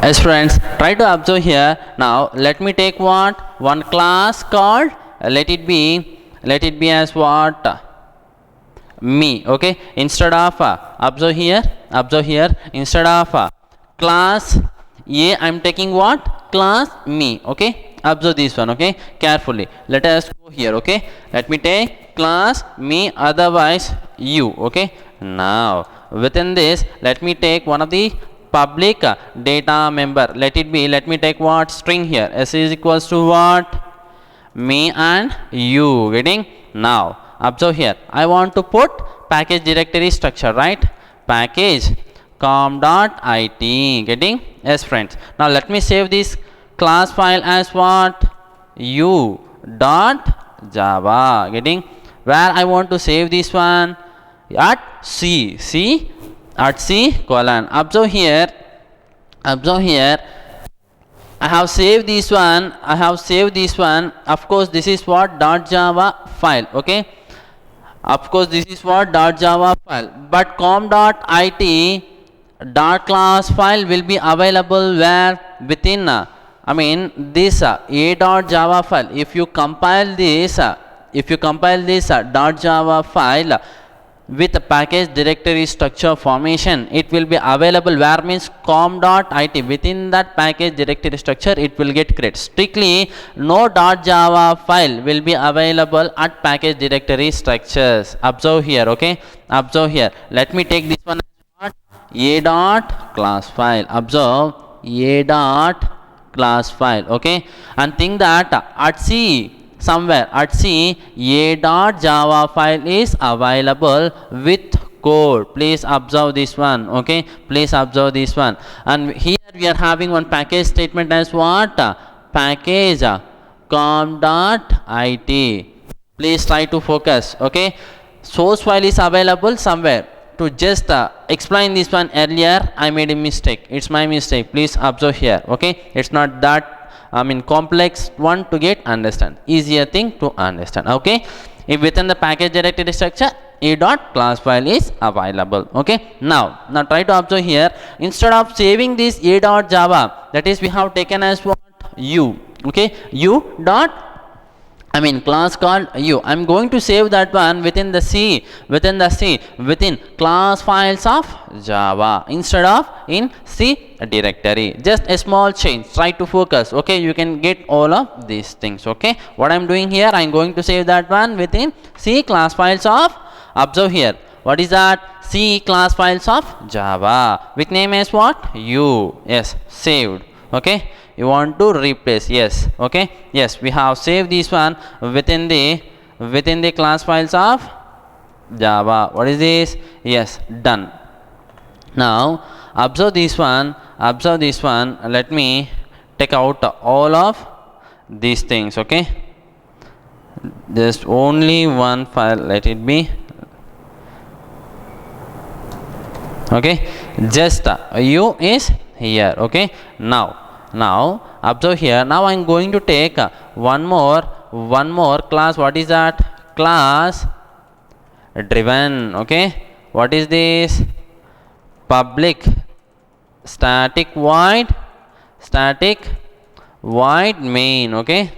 Yes friends, try to observe here. Now let me take what? One class called, let it be as what? Me. Okay, instead of observe here, instead of class A, I am taking what? Class me. Okay, observe this one. Okay, carefully. Let us go here. Okay, let me take class me, otherwise you. Okay, now within this, let me take one of the public data member. Let me take what? String here. S is equals to what? Me and you. Getting? Now observe here, I want to put package directory structure, right? Package com.it. Getting? Yes friends, now let me save this class file as what? u.java. Getting? Where I want to save this one? At C at C colon. Observe here, I have saved this one. Of course this is what? .java file. Okay, of course this is what? .java file, but com.it .class file will be available where? Within this a.java file. If you compile this .java file with package directory structure formation, it will be available where? Means com.it. Within that package directory structure it will get created. Strictly no .java file will be available at package directory structures. Observe here. Okay, observe here, let me take this one as a.class file. Observe a.class file. Okay, and think that at C, somewhere at C, a.java file is available with code. Please observe this one. Okay, please observe this one. And here we are having one package statement as what? Package com.it. Please try to focus. Okay, source file is available somewhere. To just explain this one earlier, I made a mistake. It's my mistake. Please observe here. Okay, it's not that complex one to get understand, easier thing to understand. Okay, if within the package directory structure a.class file is available. Okay, now try to observe here, instead of saving this a.java, that is we have taken as what? U. Okay, class called u. I'm going to save that one within class files of Java instead of in C directory. Just a small change. Try to focus. Okay, you can get all of these things. Okay, what I'm doing here, I'm going to save that one within C class files of, observe here, what is that? C class files of Java with name as what? U. Yes, saved. Okay, you want to replace? Yes. Okay, yes, we have saved this one within the class files of Java. What is this? Yes, done. Now observe this one. Let me take out all of these things. Okay, just only one file, let it be. Okay, just u is here. Okay, now observe here, now I'm going to take one more class. What is that? Class driven. Okay, what is this? Public static void main. Okay,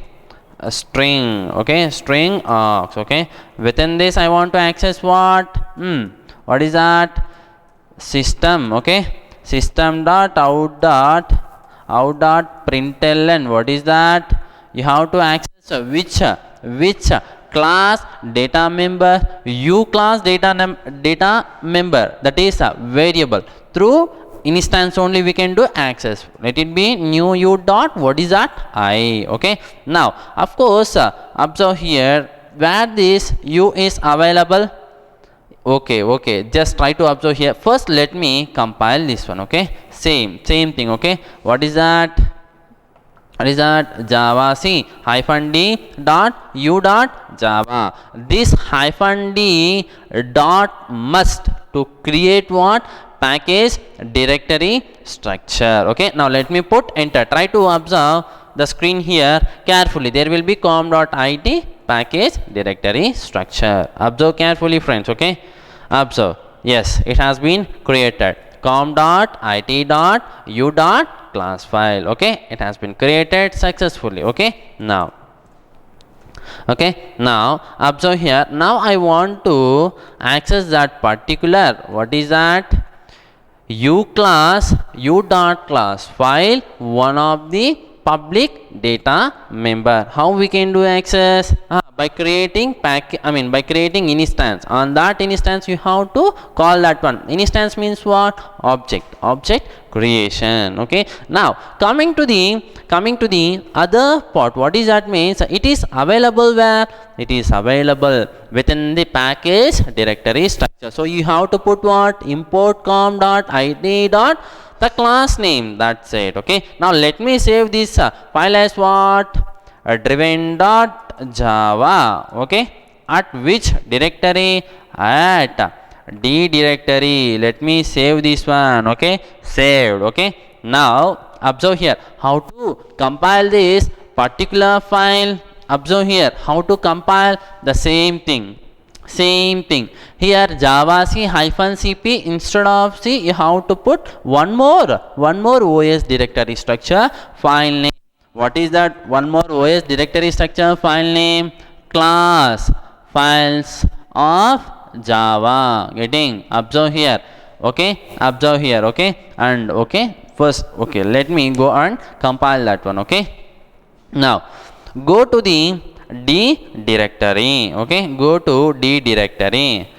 a string. Okay, string args. Okay, within this I want to access what? What is that? System. Okay, system.out.println. What is that? You have to access which class data member? U class data member, that is a variable. Through instance only we can do access. Let it be new u dot, what is that? I. Okay, now of course observe here where this u is available. Okay, just try to observe here. First let me compile this one. Okay, same thing. Okay, what is that? Java C -d dot u dot Java. This -d dot must to create what? Package directory structure. Okay, now let me put enter. Try to observe the screen here carefully. There will be com.it package directory structure. Observe carefully friends. Okay, observe. Yes, it has been created. com.it.u. class file. Okay, it has been created successfully. Okay, now observe here. Now I want to access that particular, what is that, u dot class file, one of the public data member. How we can do access? By creating by creating instance. On that instance you have to call that one. Instance means what? Object creation. Okay, now coming to the other part, what is that means? It is available where? It is available within the package directory structure. So you have to put what? Import com.id dot the class name. That's it. Okay, now let me save this file as what? Driven.java. Okay, at which directory? At D directory. Let me save this one. Okay, saved. Okay, now observe here how to compile this particular file. Observe here how to compile the same thing. Here java c hyphen cp, instead of c you have to put one more OS directory structure file name. What is that one more OS directory structure file name? Class files of java. Getting? Observe here. Okay, observe here. Okay, and okay, first, okay, let me go and compile that one. Okay, now go to the D directory. Okay, go to D directory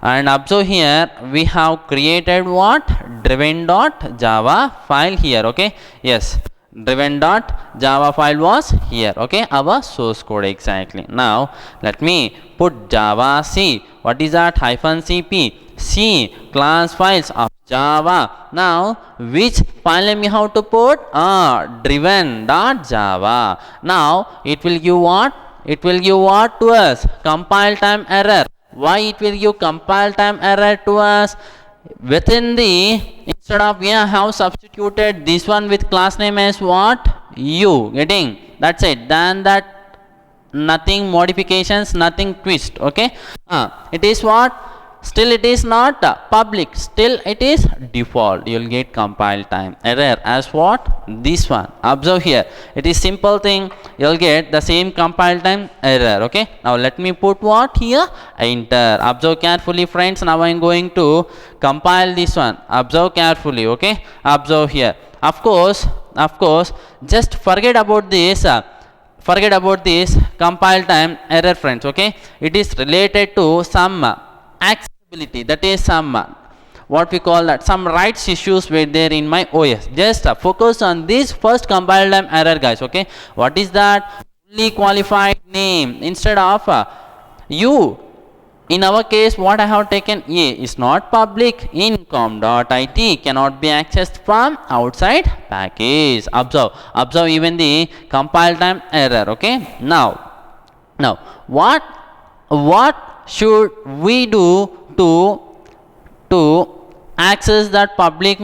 and observe here we have created what? Driven.java file here. Okay, yes, driven.java file was here. Okay, our source code exactly. Now let me put java c, what is that? Hyphen cp, c class files of java. Now which file name you have to put? Driven.java. Now it will give what? It will give what to us? Compile time error. Why it will give compile time error to us? Within the, instead of we have substituted this one with class name as what? U. Getting? That's it. Then that nothing modifications, nothing twist. Okay, it is what? Still it is not public, still it is default. You will get compile time error as what? This one. Observe here, it is simple thing, you will get the same compile time error. Okay, now let me put what here? Enter. Observe carefully friends. Now I am going to compile this one. Observe carefully. Okay, observe here. Of course just forget about this compile time error friends. Okay, it is related to some accessibility, that is some what we call that, some rights issues were there in my OS. Just focus on this first compile time error guys. Okay, what is that? Fully qualified name instead of you. In our case what I have taken, A is not public, incom.it cannot be accessed from outside package. Observe even the compile time error. Okay, now what should we do to access that public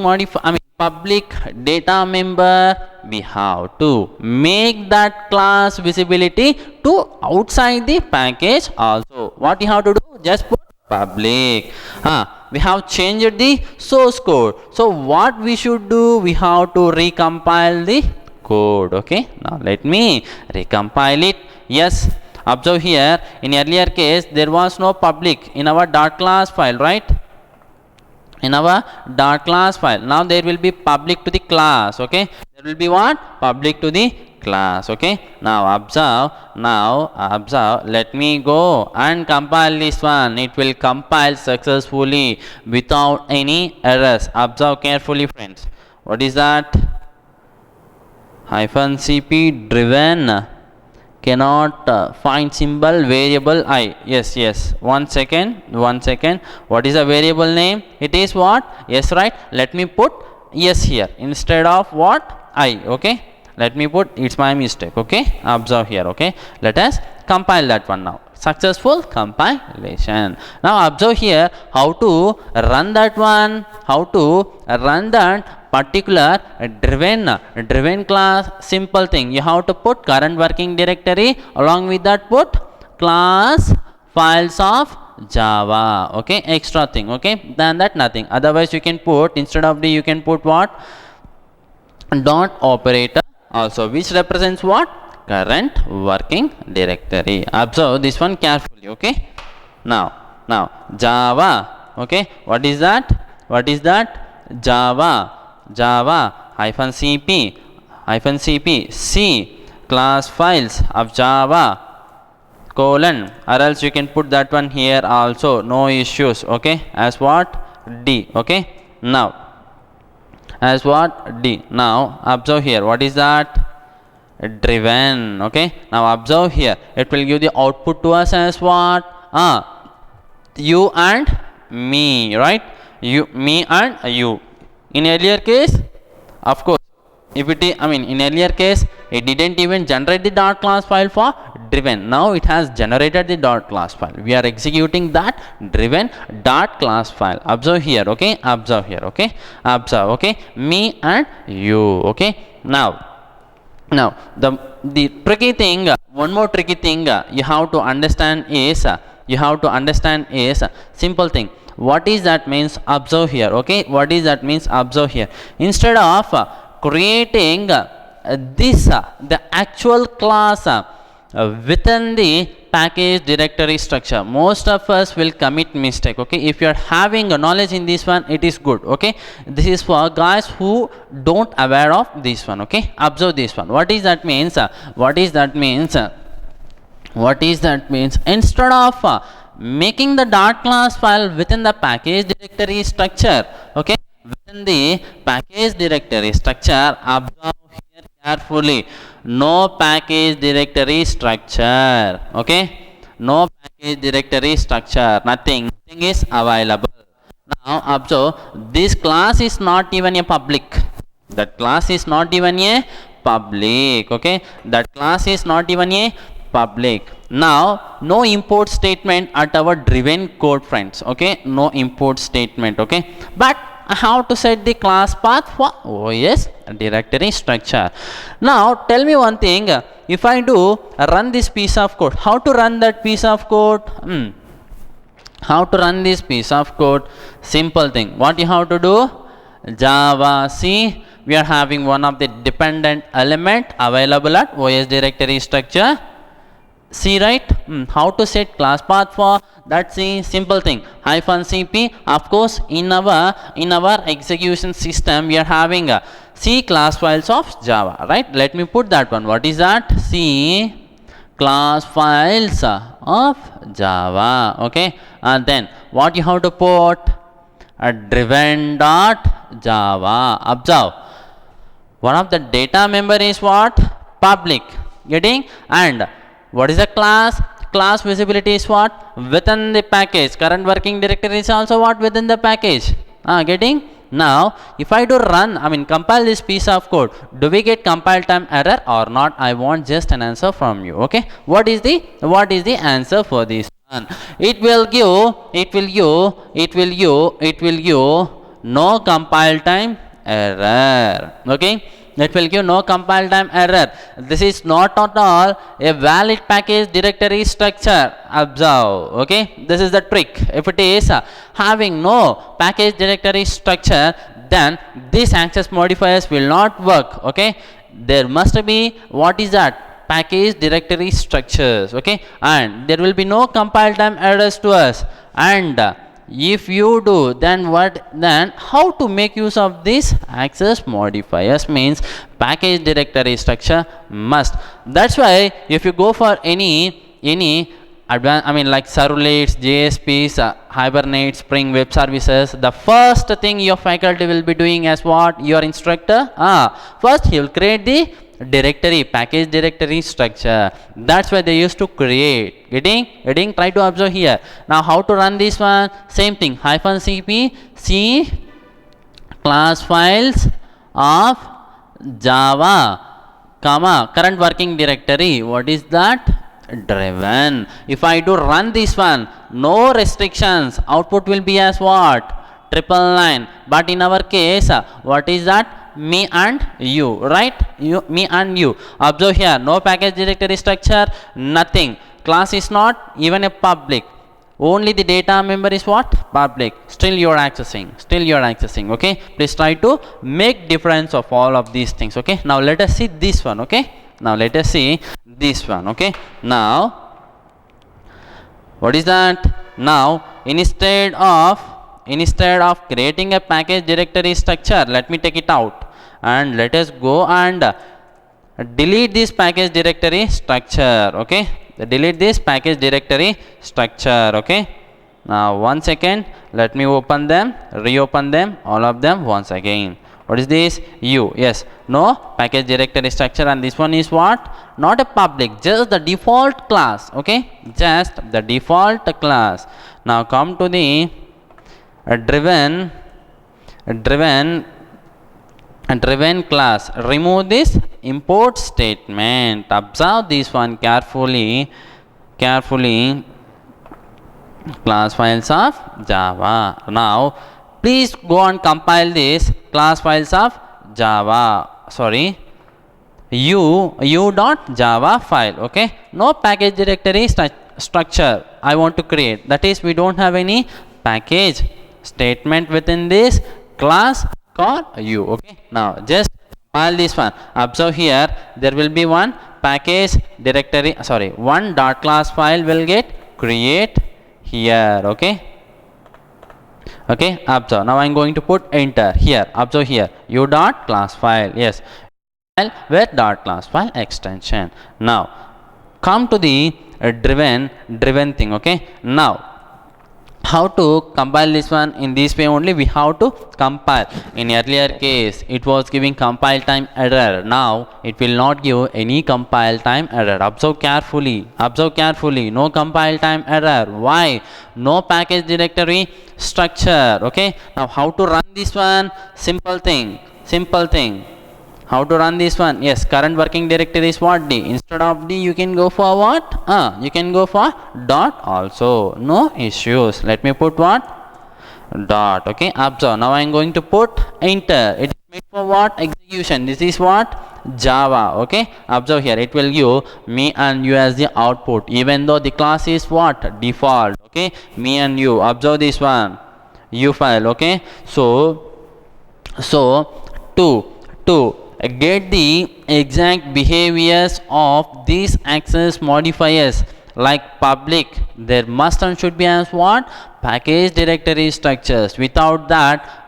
public data member? We have to make that class visibility to outside the package also. What you have to do? Just put public. We have changed the source code. So what we should do? We have to recompile the code. Okay, now let me recompile it. Yes, observe here, in earlier case there was no public in our dot class file, right? In our dot class file, now there will be public to the class. Okay, there will be what? Public to the class. Okay, now observe, let me go and compile this one. It will compile successfully without any errors. Observe carefully friends. What is that? Hyphen cp driven cannot find symbol variable I. Yes, one second. What is the variable name? It is what? Yes, right. Let me put yes here instead of what? I. Okay, let me put, it's my mistake. Okay, observe here. Okay, let us compile that one now. Successful compilation. Now observe here how to run that one, how to run that particular driven class. Simple thing, you have to put current working directory, along with that put class files of java. Okay, extra thing. Okay, than that nothing. Otherwise you can put, instead of the, you can put what? dot operator also, which represents what? Current working directory. Observe this one carefully. Okay, now Java. Okay, what is that? Java -cp C class files of Java colon, or else you can put that one here also, no issues. Okay, as what? D. Okay, now as what? D. Now observe here, what is that? Driven. Okay, now observe here, it will give the output to us as what? You and me, right? Me and you. In earlier case, of course, if it is, in earlier case, it didn't even generate the dot class file for driven. Now it has generated the dot class file. We are executing that driven dot class file. Observe here. Okay, observe here. Okay, observe. Okay, me and you. Okay, now the tricky thing, one more tricky thing you have to understand is simple thing. What is that means? Observe here. Okay, what is that means? Observe here. Instead of creating the actual class within the package directory structure, most of us will commit mistake. Okay, if you are having a knowledge in this one, it is good. Okay, this is for guys who don't aware of this one. Okay, observe this one. What is that means? Instead of making the dot class file within the package directory structure, okay, within the package directory structure, observe here carefully, no package directory structure. Okay, no package directory structure, nothing is available. Now observe, this class is not even a public. That class is not even a public. Okay, that class is not even a public. Now no import statement at our driven code, friends. Okay, no import statement. Okay, but I have to set the class path for OS directory structure. Now tell me one thing, if I do run this piece of code, how to run that piece of code? How to run this piece of code? Simple thing. What you have to do? Java C, we are having one of the dependent element available at OS directory structure. C, right? How to set class path for that? C, simple thing, -cp. Of course, in our execution system, we are having C class files of Java, right? Let me put that one. What is that? C class files of Java. Okay, and then what you have to put? A driven dot Java. Observe, one of the data member is what? Public. Getting? And what is the class? Class visibility is what? Within the package. Current working directory is also what? Within the package. Getting? Now, if I do run, compile this piece of code, do we get compile time error or not? I want just an answer from you. Okay, what is the answer for this one? It will give no compile time error. Okay, it will give no compile time error. This is not at all a valid package directory structure. Observe. Okay, this is the trick. If it is having no package directory structure, then these access modifiers will not work. Okay, there must be, what is that? Package directory structures. Okay, and there will be no compile time errors to us. And if you do, then how to make use of this access modifiers? Means package directory structure must. That's why if you go for any advanced, like servlets, JSPs, Hibernate, Spring Web Services, the first thing your faculty will be doing as what? Your instructor, first he will create the directory, package directory structure. That's why they used to create. Getting? Try to observe here. Now how to run this one? Same thing, -cp C class files of Java, current working directory. What is that? Driven. If I do run this one, no restrictions, output will be as what? 999. But in our case, what is that? Me and you, right? Me and you. Observe here, no package directory structure, nothing. Class is not even a public. only the data member is what? Public. Still you are accessing. Okay, please try to make difference of all of these things. Okay, now let us see this one. Okay, now let us see this one. Okay, now what is that? Now instead of creating a package directory structure, let me take it out and let us go and delete this package directory structure. Okay, delete this package directory structure. Okay, now one second, let me open them, reopen them, all of them once again. What is this? Yes, no package directory structure, and this one is what? Not a public, just the default class. Okay, just the default class. Now come to the driven class. Remove this import statement. Observe this one carefully. Class files of Java. Now please go and compile this class files of Java. Sorry, u.java file. Okay, no package directory structure I want to create. That is, we don't have any package statement within this class called u. Okay, now just compile this one. Observe here, there will be one package directory, one dot class file will get create here. Okay, observe. Now I am going to put enter here. Observe here, u dot class file. Yes, file with dot class file extension. Now come to the driven thing. Okay, now how to compile this one? In this way only we have to compile. In earlier case it was giving compile time error. Now it will not give any compile time error. Observe carefully, no compile time error. Why? No package directory structure. Okay, now how to run this one? Simple thing. How to run this one? Yes, current working directory is what? D. Instead of D you can go for what? You can go for dot also. No issues. Let me put what? Dot. Okay, observe. Now I am going to put enter. It is made for what? Execution. This is what? Java. Okay, observe here, it will give me and you as the output, even though the class is what? Default. Okay, me and you. Observe this one, u file. Okay, so to get the exact behaviors of these access modifiers like public, there must and should be as what? Package directory structures. Without that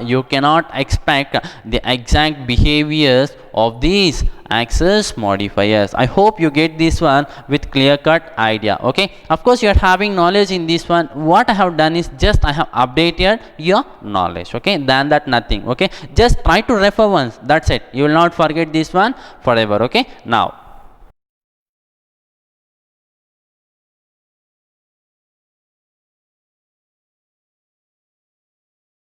you cannot expect the exact behaviors of these access modifiers. I hope you get this one with clear cut idea. Okay, of course you are having knowledge in this one. What I have done is just I have updated your knowledge. Okay, than that nothing. Okay, just try to refer once, that's it. You will not forget this one forever. Okay, now